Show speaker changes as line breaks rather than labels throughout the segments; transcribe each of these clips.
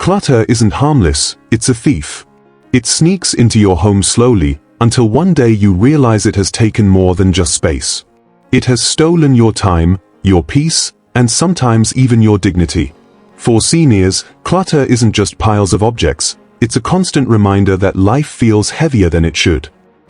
Clutter isn't harmless, it's a thief. It sneaks into your home slowly, until one day you realize it has taken more than just space. It has stolen your time, your peace, and sometimes even your dignity. For seniors, clutter isn't just piles of objects, it's a constant reminder that life feels heavier than it should.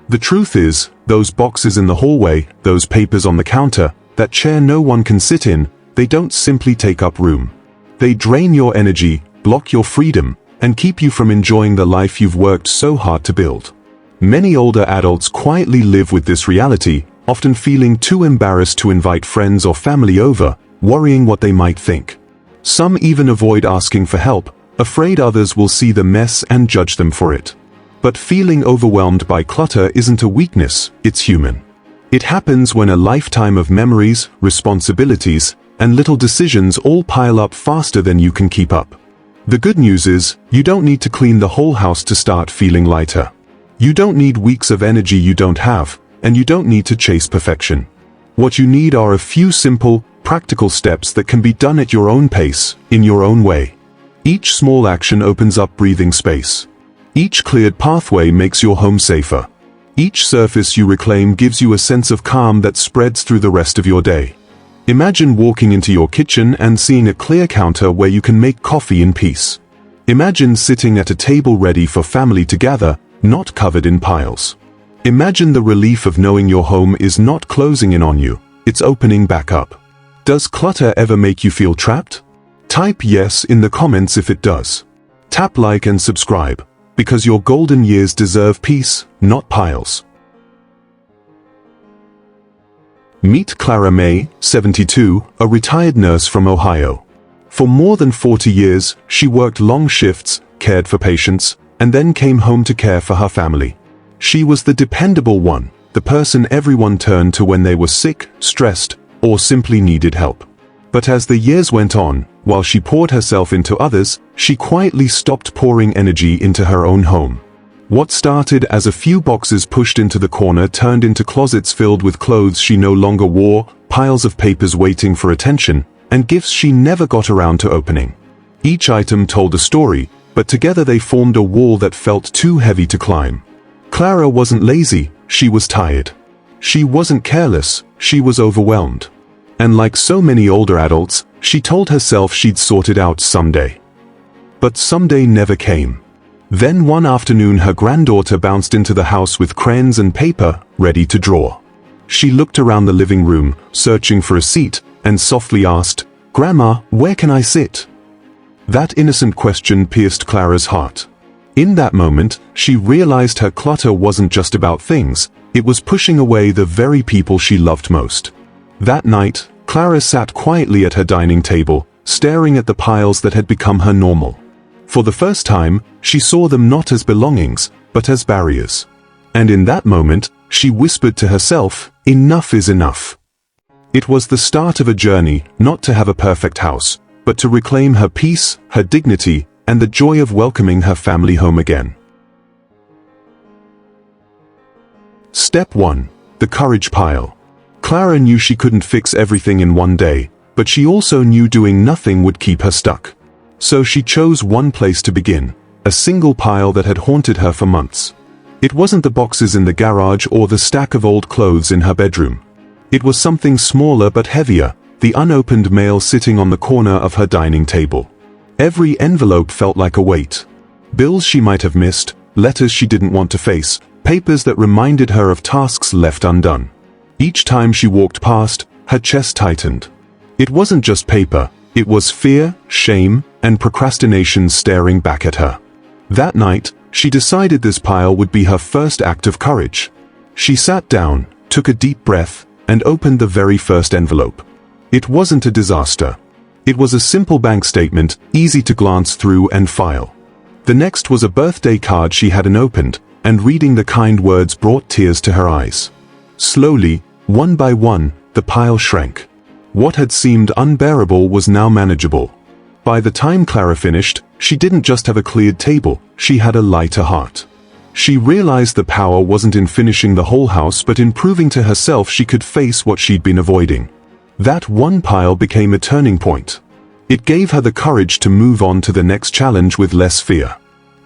The truth is, those boxes in the hallway, those papers on the counter, that chair no one can sit in, they don't simply take up room. They drain your energy, block your freedom, and keep you from enjoying the life you've worked so hard to build. Many older adults quietly live with this reality, often feeling too embarrassed to invite friends or family over, worrying what they might think. Some even avoid asking for help, afraid others will see the mess and judge them for it. But feeling overwhelmed by clutter isn't a weakness, it's human. It happens when a lifetime of memories, responsibilities, and little decisions all pile up faster than you can keep up. The good news is, you don't need to clean the whole house to start feeling lighter. You don't need weeks of energy you don't have, and you don't need to chase perfection. What you need are a few simple, practical steps that can be done at your own pace, in your own way. Each small action opens up breathing space. Each cleared pathway makes your home safer. Each surface you reclaim gives you a sense of calm that spreads through the rest of your day. Imagine walking into your kitchen and seeing a clear counter where you can make coffee in peace. Imagine sitting at a table ready for family to gather, not covered in piles. Imagine the relief of knowing your home is not closing in on you, it's opening back up. Does clutter ever make you feel trapped? Type yes in the comments if it does. Tap like and subscribe, because your golden years deserve peace, not piles. Meet Clara May, 72, a retired nurse from Ohio. For more than 40 years, she worked long shifts, cared for patients, and then came home to care for her family. She was the dependable one, the person everyone turned to when they were sick, stressed, or simply needed help. But as the years went on, while she poured herself into others, she quietly stopped pouring energy into her own home. What started as a few boxes pushed into the corner turned into closets filled with clothes she no longer wore, piles of papers waiting for attention, and gifts she never got around to opening. Each item told a story, but together they formed a wall that felt too heavy to climb. Clara wasn't lazy, she was tired. She wasn't careless, she was overwhelmed. And like so many older adults, she told herself she'd sort it out someday. But someday never came. Then one afternoon her granddaughter bounced into the house with crayons and paper, ready to draw. She looked around the living room, searching for a seat, and softly asked, "Grandma, where can I sit?" That innocent question pierced Clara's heart. In that moment, she realized her clutter wasn't just about things, it was pushing away the very people she loved most. That night, Clara sat quietly at her dining table, staring at the piles that had become her normal. For the first time, she saw them not as belongings, but as barriers. And in that moment, she whispered to herself, "Enough is enough." It was the start of a journey, not to have a perfect house, but to reclaim her peace, her dignity, and the joy of welcoming her family home again. Step 1. The courage pile. Clara knew she couldn't fix everything in one day, but she also knew doing nothing would keep her stuck. So she chose one place to begin, a single pile that had haunted her for months. It wasn't the boxes in the garage or the stack of old clothes in her bedroom. It was something smaller but heavier, the unopened mail sitting on the corner of her dining table. Every envelope felt like a weight. Bills she might have missed, letters she didn't want to face, papers that reminded her of tasks left undone. Each time she walked past, her chest tightened. It wasn't just paper, it was fear, shame, and procrastination staring back at her. That night, she decided this pile would be her first act of courage. She sat down, took a deep breath, and opened the very first envelope. It wasn't a disaster. It was a simple bank statement, easy to glance through and file. The next was a birthday card she hadn't opened, and reading the kind words brought tears to her eyes. Slowly, one by one, the pile shrank. What had seemed unbearable was now manageable. By the time Clara finished, she didn't just have a cleared table, she had a lighter heart. She realized the power wasn't in finishing the whole house but in proving to herself she could face what she'd been avoiding. That one pile became a turning point. It gave her the courage to move on to the next challenge with less fear.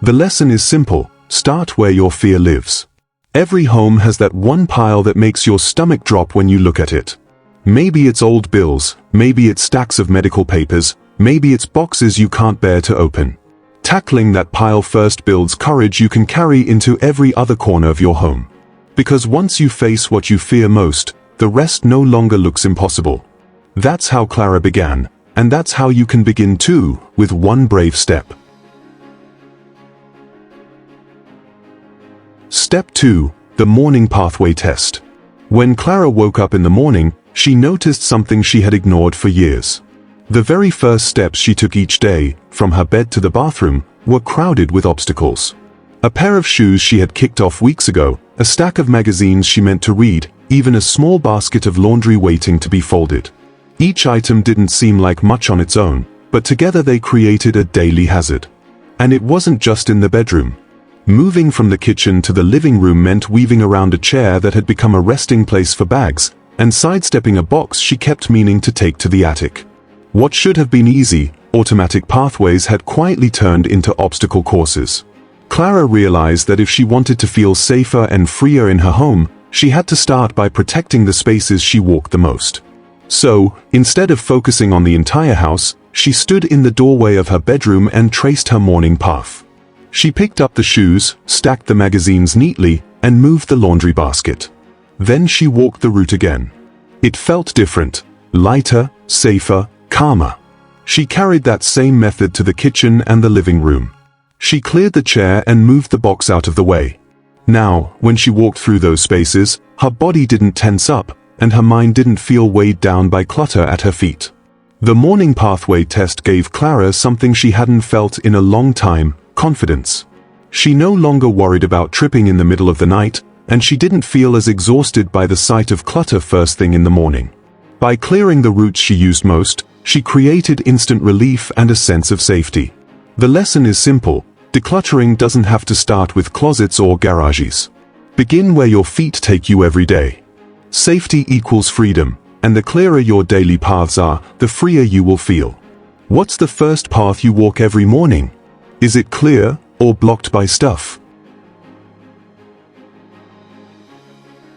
The lesson is simple: start where your fear lives. Every home has that one pile that makes your stomach drop when you look at it. Maybe it's old bills, maybe it's stacks of medical papers, maybe it's boxes you can't bear to open. Tackling that pile first builds courage you can carry into every other corner of your home. Because once you face what you fear most, the rest no longer looks impossible. That's how Clara began, and that's how you can begin too, with one brave step. Step 2. The Morning Pathway Test. When Clara woke up in the morning, she noticed something she had ignored for years. The very first steps she took each day, from her bed to the bathroom, were crowded with obstacles. A pair of shoes she had kicked off weeks ago, a stack of magazines she meant to read, even a small basket of laundry waiting to be folded. Each item didn't seem like much on its own, but together they created a daily hazard. And it wasn't just in the bedroom. Moving from the kitchen to the living room meant weaving around a chair that had become a resting place for bags, and sidestepping a box she kept meaning to take to the attic. What should have been easy, automatic pathways had quietly turned into obstacle courses. Clara realized that if she wanted to feel safer and freer in her home, she had to start by protecting the spaces she walked the most. So, instead of focusing on the entire house, she stood in the doorway of her bedroom and traced her morning path. She picked up the shoes, stacked the magazines neatly, and moved the laundry basket. Then she walked the route again. It felt different, lighter, safer, calmer. She carried that same method to the kitchen and the living room. She cleared the chair and moved the box out of the way. Now, when she walked through those spaces, her body didn't tense up, and her mind didn't feel weighed down by clutter at her feet. The morning pathway test gave Clara something she hadn't felt in a long time: confidence. She no longer worried about tripping in the middle of the night, and she didn't feel as exhausted by the sight of clutter first thing in the morning. By clearing the routes she used most, she created instant relief and a sense of safety. The lesson is simple: decluttering doesn't have to start with closets or garages. Begin where your feet take you every day. Safety equals freedom, and the clearer your daily paths are, the freer you will feel. What's the first path you walk every morning? Is it clear, or blocked by stuff?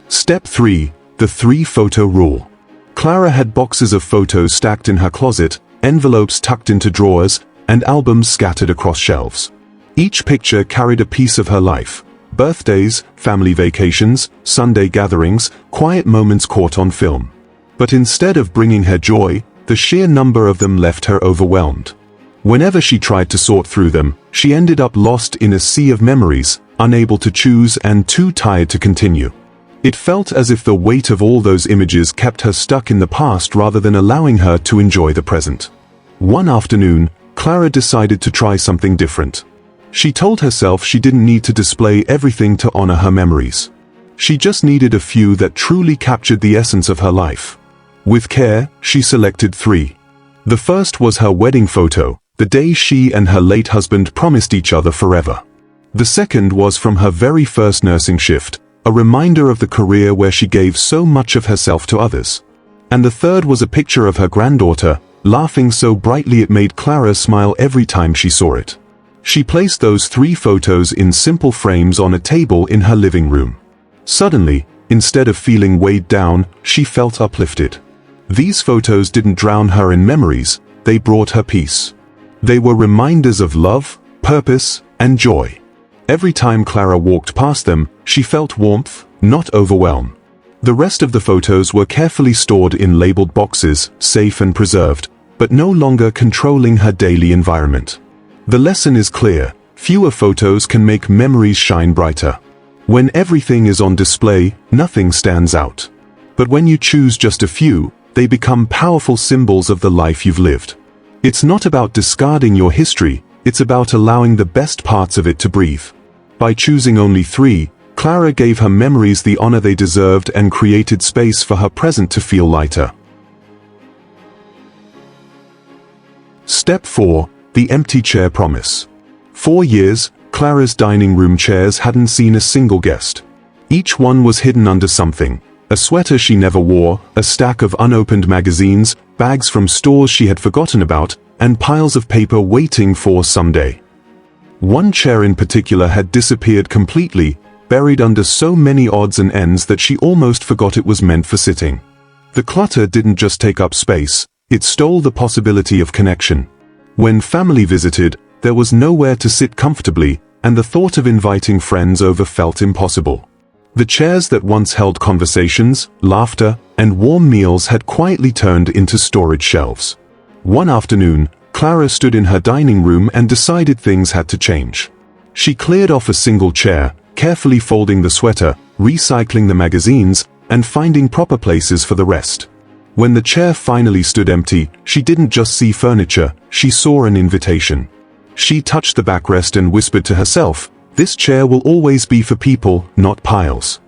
Step 3. The 3-photo rule. Clara had boxes of photos stacked in her closet, envelopes tucked into drawers, and albums scattered across shelves. Each picture carried a piece of her life: birthdays, family vacations, Sunday gatherings, quiet moments caught on film. But instead of bringing her joy, the sheer number of them left her overwhelmed. Whenever she tried to sort through them, she ended up lost in a sea of memories, unable to choose and too tired to continue. It felt as if the weight of all those images kept her stuck in the past rather than allowing her to enjoy the present. One afternoon, Clara decided to try something different. She told herself she didn't need to display everything to honor her memories. She just needed a few that truly captured the essence of her life. With care, she selected 3. The first was her wedding photo, the day she and her late husband promised each other forever. The second was from her very first nursing shift, a reminder of the career where she gave so much of herself to others. And the third was a picture of her granddaughter, laughing so brightly it made Clara smile every time she saw it. She placed those 3 photos in simple frames on a table in her living room. Suddenly, instead of feeling weighed down, she felt uplifted. These photos didn't drown her in memories, they brought her peace. They were reminders of love, purpose, and joy. Every time Clara walked past them, she felt warmth, not overwhelm. The rest of the photos were carefully stored in labeled boxes, safe and preserved, but no longer controlling her daily environment. The lesson is clear: fewer photos can make memories shine brighter. When everything is on display, nothing stands out. But when you choose just a few, they become powerful symbols of the life you've lived. It's not about discarding your history, it's about allowing the best parts of it to breathe. By choosing only 3, Clara gave her memories the honor they deserved and created space for her present to feel lighter. Step 4. The Empty Chair Promise. For years, Clara's dining room chairs hadn't seen a single guest. Each one was hidden under something: a sweater she never wore, a stack of unopened magazines, bags from stores she had forgotten about, and piles of paper waiting for someday. One chair in particular had disappeared completely, buried under so many odds and ends that she almost forgot it was meant for sitting. The clutter didn't just take up space, it stole the possibility of connection. When family visited, there was nowhere to sit comfortably, and the thought of inviting friends over felt impossible. The chairs that once held conversations, laughter, and warm meals had quietly turned into storage shelves. One afternoon, Clara stood in her dining room and decided things had to change. She cleared off a single chair, carefully folding the sweater, recycling the magazines, and finding proper places for the rest. When the chair finally stood empty, she didn't just see furniture, she saw an invitation. She touched the backrest and whispered to herself, "This chair will always be for people, not piles."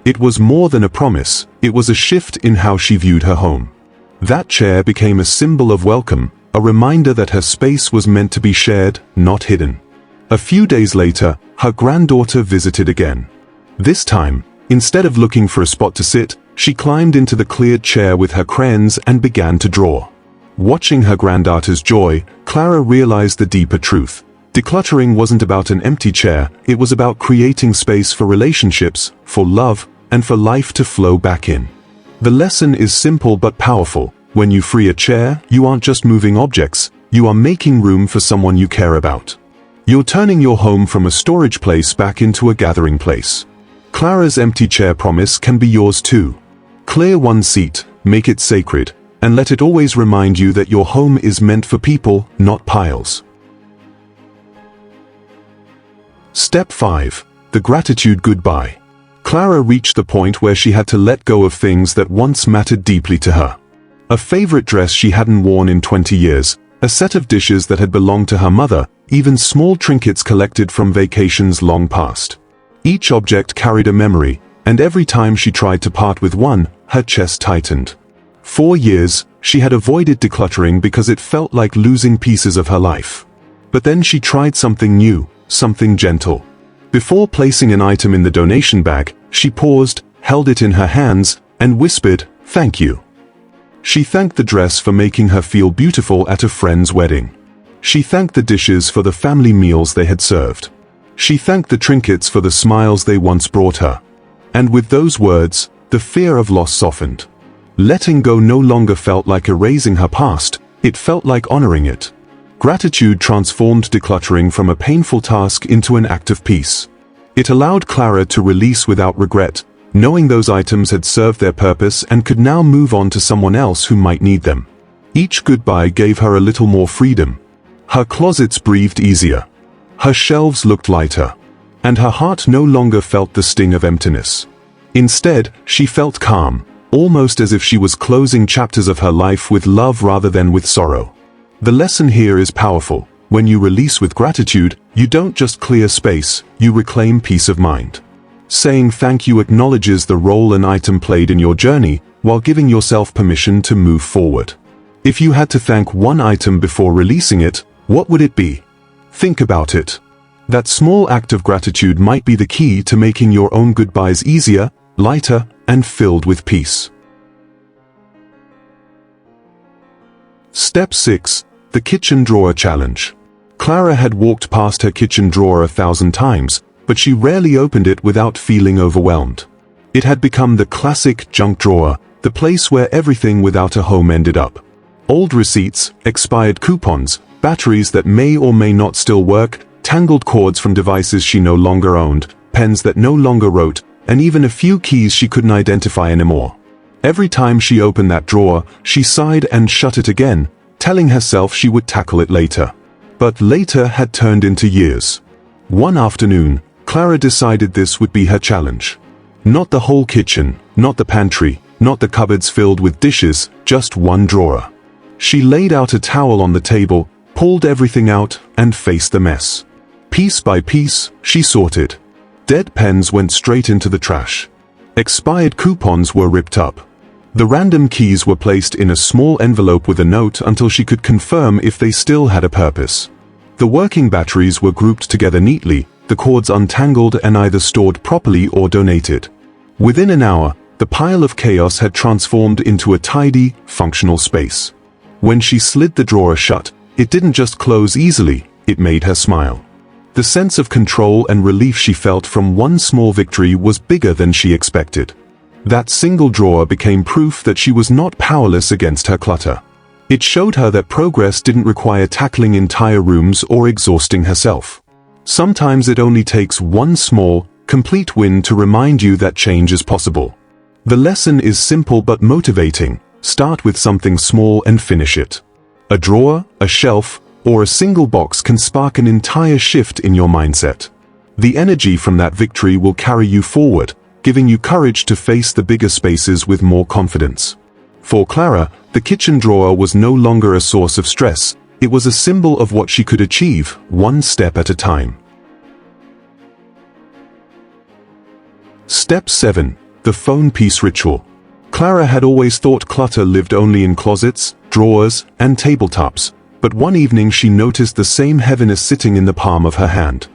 It was more than a promise, it was a shift in how she viewed her home. That chair became a symbol of welcome, a reminder that her space was meant to be shared, not hidden. A few days later, her granddaughter visited again. This time, instead of looking for a spot to sit, she climbed into the cleared chair with her crayons and began to draw. Watching her granddaughter's joy, Clara realized the deeper truth. Decluttering wasn't about an empty chair, it was about creating space for relationships, for love, and for life to flow back in. The lesson is simple but powerful. When you free a chair, you aren't just moving objects, you are making room for someone you care about. You're turning your home from a storage place back into a gathering place. Clara's empty chair promise can be yours too. Clear one seat, make it sacred, and let it always remind you that your home is meant for people, not piles. Step 5. The Gratitude Goodbye. Clara reached the point where she had to let go of things that once mattered deeply to her. A favorite dress she hadn't worn in 20 years, a set of dishes that had belonged to her mother, even small trinkets collected from vacations long past. Each object carried a memory, and every time she tried to part with one, her chest tightened. For years, she had avoided decluttering because it felt like losing pieces of her life. But then she tried something new, something gentle. Before placing an item in the donation bag, she paused, held it in her hands, and whispered, "Thank you." She thanked the dress for making her feel beautiful at a friend's wedding. She thanked the dishes for the family meals they had served. She thanked the trinkets for the smiles they once brought her. And with those words, the fear of loss softened. Letting go no longer felt like erasing her past, it felt like honoring it. Gratitude transformed decluttering from a painful task into an act of peace. It allowed Clara to release without regret, knowing those items had served their purpose and could now move on to someone else who might need them. Each goodbye gave her a little more freedom. Her closets breathed easier. Her shelves looked lighter. And her heart no longer felt the sting of emptiness. Instead, she felt calm, almost as if she was closing chapters of her life with love rather than with sorrow. The lesson here is powerful. When you release with gratitude, you don't just clear space, you reclaim peace of mind. Saying thank you acknowledges the role an item played in your journey, while giving yourself permission to move forward. If you had to thank one item before releasing it, what would it be? Think about it. That small act of gratitude might be the key to making your own goodbyes easier, lighter, and filled with peace. Step 6. The Kitchen Drawer Challenge. Clara had walked past her kitchen drawer 1,000 times, but she rarely opened it without feeling overwhelmed. It had become the classic junk drawer, the place where everything without a home ended up. Old receipts, expired coupons, batteries that may or may not still work, tangled cords from devices she no longer owned, pens that no longer wrote, and even a few keys she couldn't identify anymore. Every time she opened that drawer, she sighed and shut it again, telling herself she would tackle it later. But later had turned into years. One afternoon, Clara decided this would be her challenge. Not the whole kitchen, not the pantry, not the cupboards filled with dishes, just one drawer. She laid out a towel on the table, pulled everything out, and faced the mess. Piece by piece, she sorted. Dead pens went straight into the trash. Expired coupons were ripped up. The random keys were placed in a small envelope with a note until she could confirm if they still had a purpose. The working batteries were grouped together neatly, the cords untangled and either stored properly or donated. Within an hour, the pile of chaos had transformed into a tidy, functional space. When she slid the drawer shut, It didn't just close easily, it made her smile. The sense of control and relief she felt from one small victory was bigger than she expected. That single drawer became proof that she was not powerless against her clutter. It showed her that progress didn't require tackling entire rooms or exhausting herself. Sometimes it only takes one small, complete win to remind you that change is possible. The lesson is simple but motivating. Start with something small and finish it. A drawer, a shelf, or a single box can spark an entire shift in your mindset. The energy from that victory will carry you forward, giving you courage to face the bigger spaces with more confidence. For Clara, the kitchen drawer was no longer a source of stress. It was a symbol of what she could achieve, one step at a time. Step 7. The phone piece ritual. Clara had always thought clutter lived only in closets, drawers, and tabletops, but one evening she noticed the same heaviness sitting in the palm of her hand.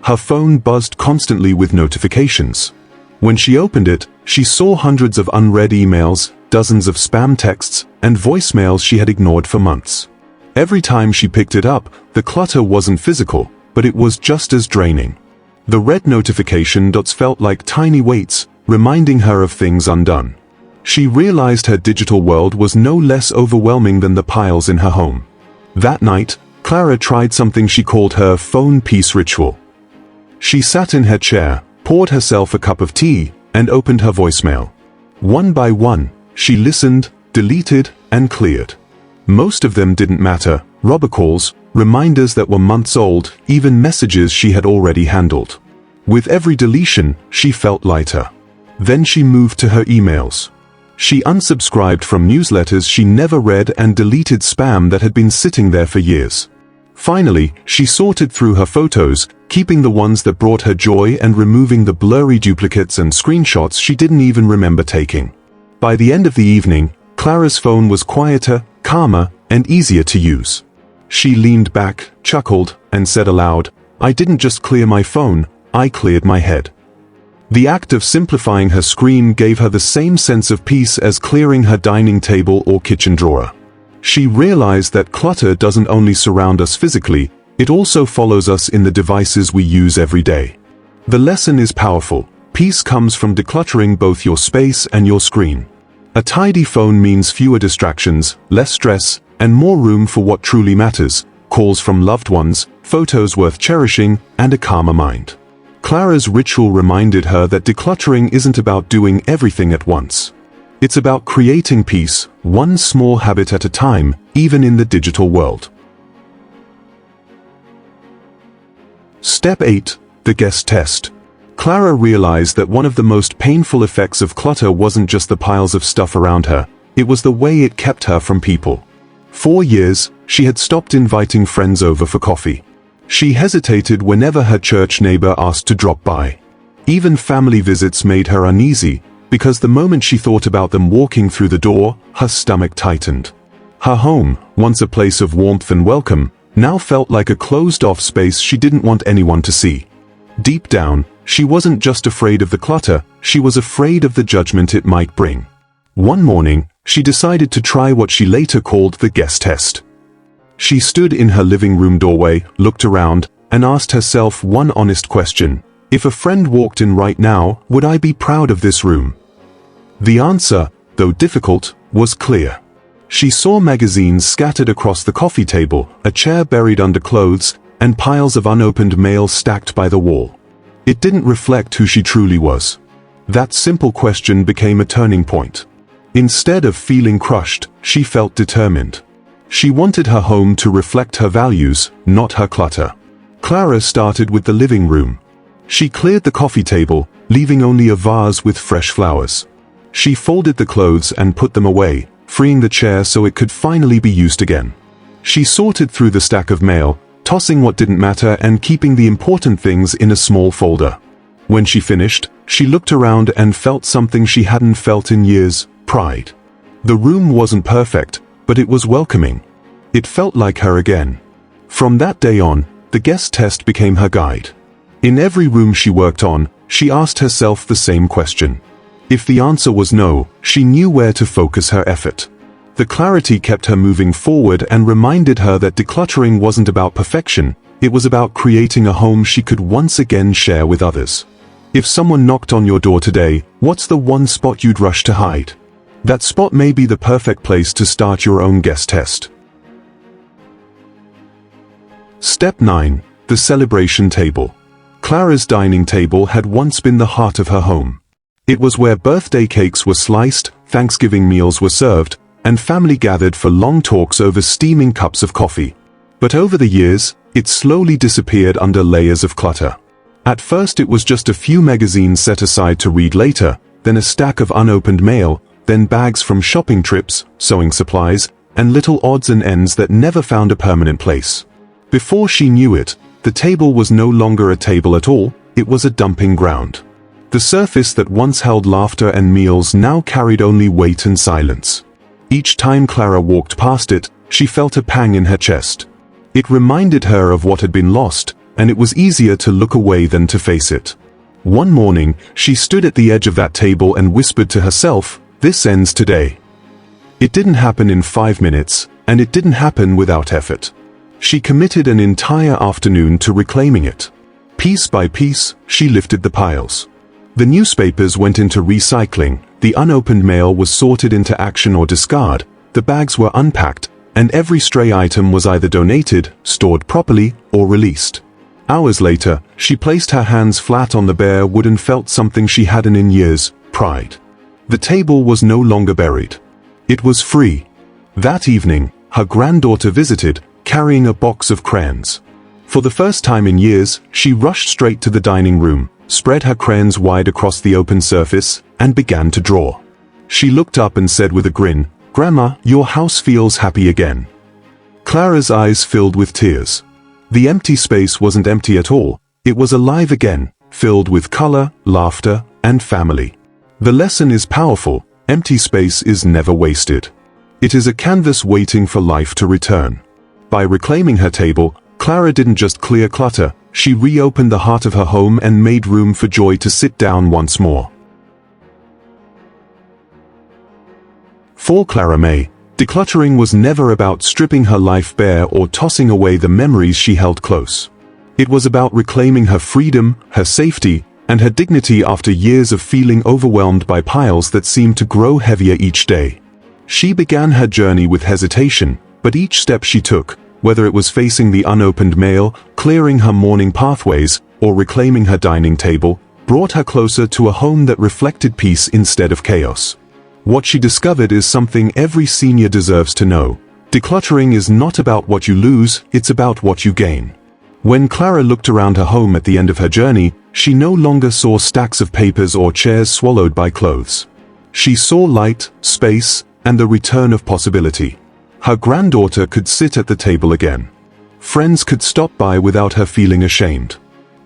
Her phone buzzed constantly with notifications. When she opened it, she saw hundreds of unread emails, dozens of spam texts, and voicemails she had ignored for months. Every time she picked it up, the clutter wasn't physical, but it was just as draining. The red notification dots felt like tiny weights, reminding her of things undone. She realized her digital world was no less overwhelming than the piles in her home. That night, Clara tried something she called her phone piece ritual. She sat in her chair, poured herself a cup of tea, and opened her voicemail. One by one, she listened, deleted, and cleared. Most of them didn't matter: robocalls, reminders that were months old, even messages she had already handled. With every deletion, she felt lighter. Then she moved to her emails. She unsubscribed from newsletters she never read and deleted spam that had been sitting there for years. Finally, she sorted through her photos, keeping the ones that brought her joy and removing the blurry duplicates and screenshots she didn't even remember taking. By the end of the evening, Clara's phone was quieter, calmer, and easier to use. She leaned back, chuckled, and said aloud, "I didn't just clear my phone, I cleared my head." The act of simplifying her screen gave her the same sense of peace as clearing her dining table or kitchen drawer. She realized that clutter doesn't only surround us physically, it also follows us in the devices we use every day. The lesson is powerful. Peace comes from decluttering both your space and your screen. A tidy phone means fewer distractions, less stress, and more room for what truly matters: calls from loved ones, photos worth cherishing, and a calmer mind. Clara's ritual reminded her that decluttering isn't about doing everything at once. It's about creating peace, one small habit at a time, even in the digital world. Step 8. The guest test. Clara realized that one of the most painful effects of clutter wasn't just the piles of stuff around her, it was the way it kept her from people. For years, she had stopped inviting friends over for coffee. She hesitated whenever her church neighbor asked to drop by. Even family visits made her uneasy, because the moment she thought about them walking through the door, her stomach tightened. Her home, once a place of warmth and welcome, now felt like a closed-off space she didn't want anyone to see. Deep down, she wasn't just afraid of the clutter, she was afraid of the judgment it might bring. One morning, she decided to try what she later called the guest test. She stood in her living room doorway, looked around, and asked herself one honest question: if a friend walked in right now, would I be proud of this room? The answer, though difficult, was clear. She saw magazines scattered across the coffee table, a chair buried under clothes, and piles of unopened mail stacked by the wall. It didn't reflect who she truly was. That simple question became a turning point. Instead of feeling crushed, she felt determined. She wanted her home to reflect her values, not her clutter. Clara started with the living room. She cleared the coffee table, leaving only a vase with fresh flowers. She folded the clothes and put them away, freeing the chair so it could finally be used again. She sorted through the stack of mail, tossing what didn't matter and keeping the important things in a small folder. When she finished, she looked around and felt something she hadn't felt in years: pride. The room wasn't perfect, but it was welcoming. It felt like her again. From that day on, the guest test became her guide. In every room she worked on, she asked herself the same question. If the answer was no, she knew where to focus her effort. The clarity kept her moving forward and reminded her that decluttering wasn't about perfection, it was about creating a home she could once again share with others. If someone knocked on your door today, what's the one spot you'd rush to hide? That spot may be the perfect place to start your own guest test. Step 9. The celebration table. Clara's dining table had once been the heart of her home. It was where birthday cakes were sliced, Thanksgiving meals were served, and family gathered for long talks over steaming cups of coffee. But over the years, it slowly disappeared under layers of clutter. At first it was just a few magazines set aside to read later, then a stack of unopened mail, then bags from shopping trips, sewing supplies, and little odds and ends that never found a permanent place. Before she knew it, the table was no longer a table at all, it was a dumping ground. The surface that once held laughter and meals now carried only weight and silence. Each time Clara walked past it, she felt a pang in her chest. It reminded her of what had been lost, and it was easier to look away than to face it. One morning, she stood at the edge of that table and whispered to herself, "This ends today." It didn't happen in 5 minutes, and it didn't happen without effort. She committed an entire afternoon to reclaiming it. Piece by piece, she lifted the piles. The newspapers went into recycling, the unopened mail was sorted into action or discard, the bags were unpacked, and every stray item was either donated, stored properly, or released. Hours later, she placed her hands flat on the bare wood and felt something she hadn't in years: pride. The table was no longer buried. It was free. That evening, her granddaughter visited, carrying a box of crayons. For the first time in years, she rushed straight to the dining room, spread her crayons wide across the open surface, and began to draw. She looked up and said with a grin, "Grandma, your house feels happy again." Clara's eyes filled with tears. The empty space wasn't empty at all, it was alive again, filled with color, laughter, and family. The lesson is powerful: empty space is never wasted. It is a canvas waiting for life to return. By reclaiming her table, Clara didn't just clear clutter, she reopened the heart of her home and made room for joy to sit down once more. For Clara May, decluttering was never about stripping her life bare or tossing away the memories she held close. It was about reclaiming her freedom, her safety, and her dignity after years of feeling overwhelmed by piles that seemed to grow heavier each day. She began her journey with hesitation, but each step she took, whether it was facing the unopened mail, clearing her morning pathways, or reclaiming her dining table, brought her closer to a home that reflected peace instead of chaos. What she discovered is something every senior deserves to know. Decluttering is not about what you lose, it's about what you gain. When Clara looked around her home at the end of her journey, she no longer saw stacks of papers or chairs swallowed by clothes. She saw light, space, and the return of possibility. Her granddaughter could sit at the table again. Friends could stop by without her feeling ashamed.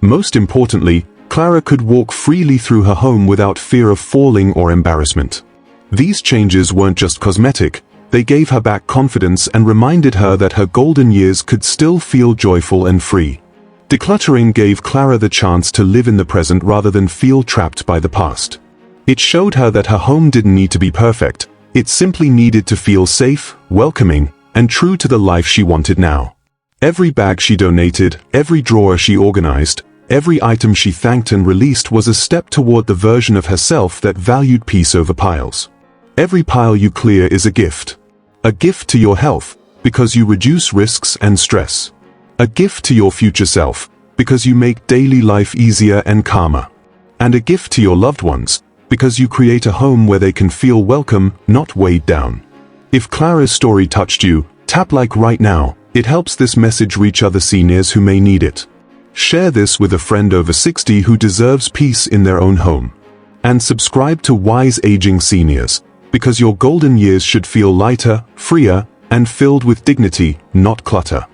Most importantly, Clara could walk freely through her home without fear of falling or embarrassment. These changes weren't just cosmetic, they gave her back confidence and reminded her that her golden years could still feel joyful and free. Decluttering gave Clara the chance to live in the present rather than feel trapped by the past. It showed her that her home didn't need to be perfect, it simply needed to feel safe, welcoming, and true to the life she wanted now. Every bag she donated, every drawer she organized, every item she thanked and released was a step toward the version of herself that valued peace over piles. Every pile you clear is a gift. A gift to your health, because you reduce risks and stress. A gift to your future self, because you make daily life easier and calmer. And a gift to your loved ones, because you create a home where they can feel welcome, not weighed down. If Clara's story touched you, tap like right now. It helps this message reach other seniors who may need it. Share this with a friend over 60 who deserves peace in their own home. And subscribe to Wise Aging Seniors, because your golden years should feel lighter, freer, and filled with dignity, not clutter.